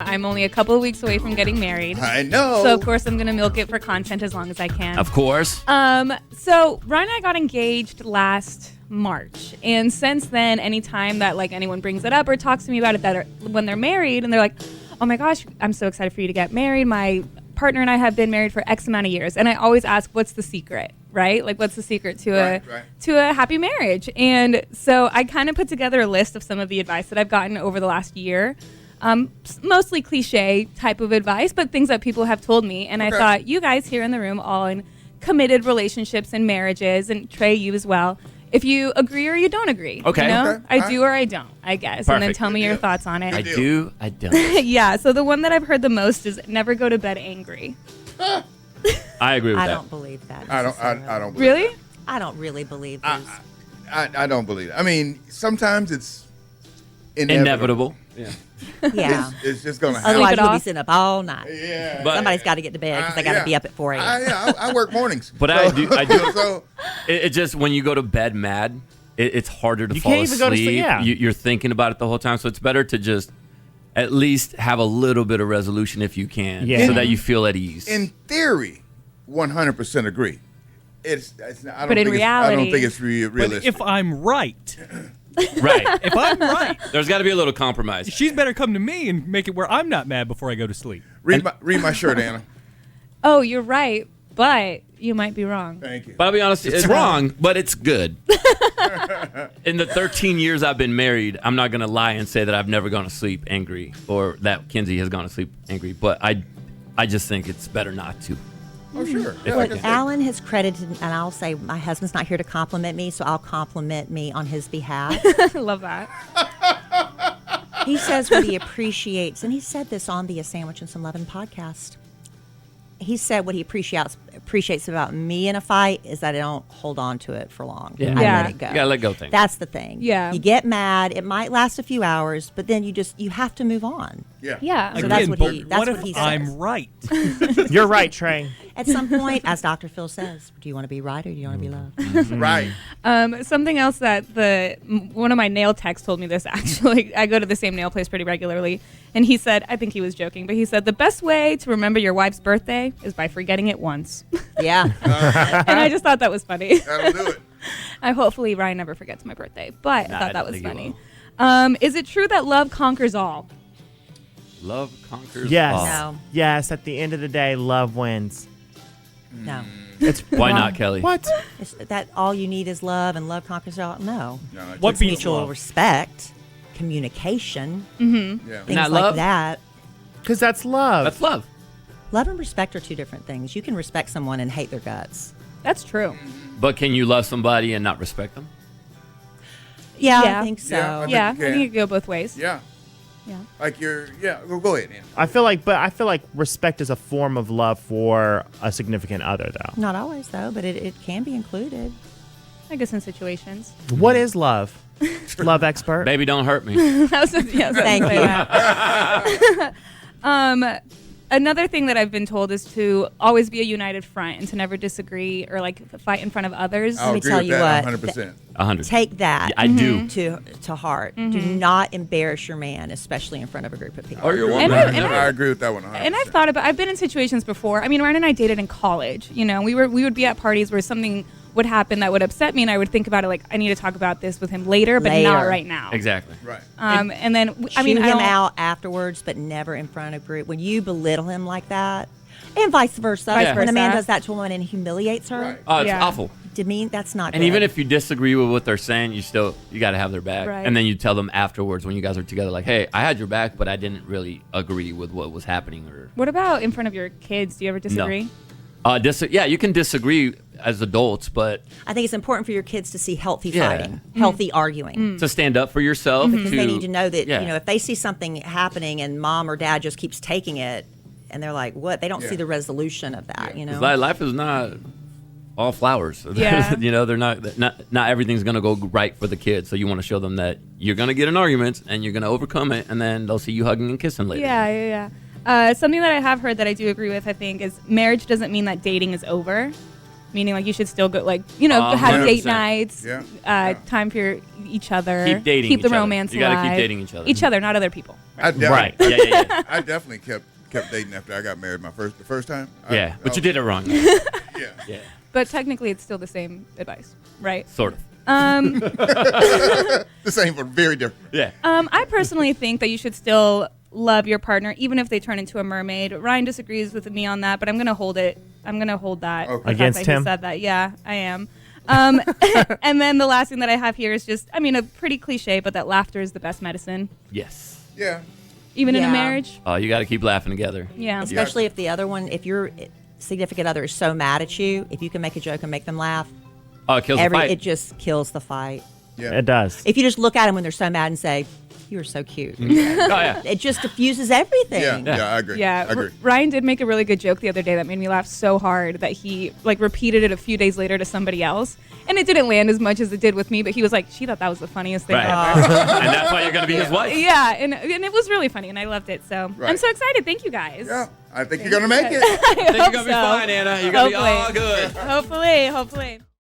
I'm only a couple of weeks away from getting married. I know. So, of course, I'm going to milk it for content as long as I can. Of course. So, Ryan and I got engaged last March. And since then, anytime that, anyone brings it up or talks to me about it when they're married, and they're like, oh, my gosh, I'm so excited for you to get married. My partner and I have been married for X amount of years. And I always ask, what's the secret, right? What's the secret to a happy marriage? And so I kind of put together a list of some of the advice that I've gotten over the last year. Mostly cliche type of advice, but things that people have told me. And I thought, you guys here in the room, all in committed relationships and marriages, and Trey, you as well, if you agree or you don't agree. Okay. You know? Okay. I do or I don't, I guess. Perfect. And then tell me your thoughts on it. I do, I don't. Yeah, so the one that I've heard the most is never go to bed angry. I agree with I that. don't believe that. I don't believe Really? that. I don't really believe those. I don't believe it. I mean, sometimes it's Inevitable. Yeah. Yeah. It's just going to happen. Otherwise, it you'll be off. sitting up all night. Yeah. But- Somebody's got to get to bed because they got to be up at 4 a.m. I work mornings. But so, I do. So, It just, when you go to bed mad, it's harder to You fall can't asleep. even go to sleep, yeah. You're thinking about it the whole time. So it's better to just at least have a little bit of resolution if you can, Yeah. so that you feel at ease. in theory, 100% agree. It's not, I don't But in think reality- I don't think it's But realistic. if I'm right, Right. if I'm right, There's got to be a little compromise. she's better come to me and make it where I'm not mad before I go to sleep. read my shirt, Anna. Oh, you're right, but you might be wrong. Thank you. But I'll be honest, it's wrong, but it's good. In the 13 years I've been married, I'm not going to lie and say that I've never gone to sleep angry or that Kinsey has gone to sleep angry. But I just think it's better not to. Oh, sure. If Yeah, I like I can. said. Alan has credited, and I'll say my husband's not here to compliment me, so I'll compliment me on his behalf. I love that. He says what he appreciates, and he said this on the A Sandwich and Some Lovin' podcast. He said what he appreciates about me in a fight is that I don't hold on to it for long. Yeah. I Yeah. let it go. You got to let go things. That's the thing. Yeah. You get mad. It might last a few hours, but then you have to move on. Yeah. Yeah. So Again, that's what but he- that's what what if he says. I'm right? You're right, Trey. At some point, as Dr. Phil says, do you want to be right or do you want to be loved? Right. Something else that one of my nail techs told me this, actually. I go to the same nail place pretty regularly. And he said, I think he was joking, but he said, the best way to remember your wife's birthday is by forgetting it once. Yeah. And I just thought that was funny. That'll do it. Hopefully Ryan never forgets my birthday, but I thought I that don't was think he funny. Is it true that love conquers all? Love conquers Yes. all. No. Yes, at the end of the day, love wins. No. It's Why not, Kelly? What? It's that all you need is love and love conquers all? No. No, it's What It's beats mutual love? respect, communication, yeah. things that like love? that. Because that's love. That's love. Love and respect are two different things. You can respect someone and hate their guts. That's true. But can you love somebody and not respect them? Yeah, Yeah. I think so. Yeah, I think Yeah, I you can. think it could go both ways. Yeah. Yeah. Like go ahead, Anna. I feel like respect is a form of love for a significant other, though. Not always, though, but it can be included. I guess in situations. What is love? Love expert. Baby, don't hurt me. Thank you. Another thing that I've been told is to always be a united front and to never disagree or fight in front of others. I'll me agree tell with you that what, 100%. 100. Take that I do. to heart. Do not embarrass your man, especially in front of a group of people. Or your And woman. I- I agree with that one 100%. And I've thought about. I've been in situations before. I mean, Ryan and I dated in college. You know, we would be at parties where something would happen that would upset me, and I would think about it like I need to talk about this with him later, but not Later. right now. Exactly. Right. And then I Chew mean, I him don't- out afterwards, but never in front of a group. When you belittle him like that, and vice versa. Vice When a man versa. does that to a woman and humiliates her, Right. Oh, it's Yeah. awful. demean, that's not And good. even if you disagree with what they're saying, you got to have their back. Right. And then you tell them afterwards when you guys are together, like, hey, I had your back, but I didn't really agree with what was happening. Or What about in front of your kids? Do you ever disagree? yeah, you can disagree as adults, but I think it's important for your kids to see healthy Yeah. fighting, healthy arguing. to stand up for yourself. Because they need to know that, yeah. if they see something happening and mom or dad just keeps taking it and they're like, what? They don't see Yeah. the resolution of that, you know? Life is not all flowers. Yeah. They're not everything's gonna go right for the kids. So you want to show them that you're gonna get an argument and you're gonna overcome it, and then they'll see you hugging and kissing later. Yeah. Something that I have heard that I do agree with, I think, is marriage doesn't mean that dating is over. meaning like you should still go, like, you know, have date 100%. nights, Yeah. time for each other, Keep dating keep each the other. romance You gotta keep alive. dating each other. Each other, not other people. I definitely, Right. Yeah. I definitely kept dating after I got married the first time. Yeah. But you did it wrong. Yeah. Yeah. But technically, it's still the same advice, right? Sort of. The same, but very different. Yeah. I personally think that you should still love your partner, even if they turn into a mermaid. Ryan disagrees with me on that, but I'm going to hold it. I'm going to hold that. Okay. the fact Against that he him? said that. Yeah, I am. And then the last thing that I have here is just, I mean, a pretty cliche, but that laughter is the best medicine, Yes. Yeah. even in a Yeah. marriage. Oh, you got to keep laughing together. Yeah. Especially if the other one, if your significant other is so mad at you, if you can make a joke and make them laugh, Oh, it kills the fight. it just kills the fight. Yeah. It does. If you just look at them when they're so mad and say, "You are so cute," Oh, yeah. it just diffuses everything. Yeah, I agree. Yeah, I agree. Ryan did make a really good joke the other day that made me laugh so hard that he like repeated it a few days later to somebody else, and it didn't land as much as it did with me. But he was like, "She thought that was the funniest thing Right. ever." And that's why you're going to be his wife. Yeah, and it was really funny, and I loved it. So I'm Right. so excited. Thank you guys. Yeah. I think you're gonna make it. I think you're hope going to be so. fine, Anna. You're going to be all Hopefully. good. Hopefully.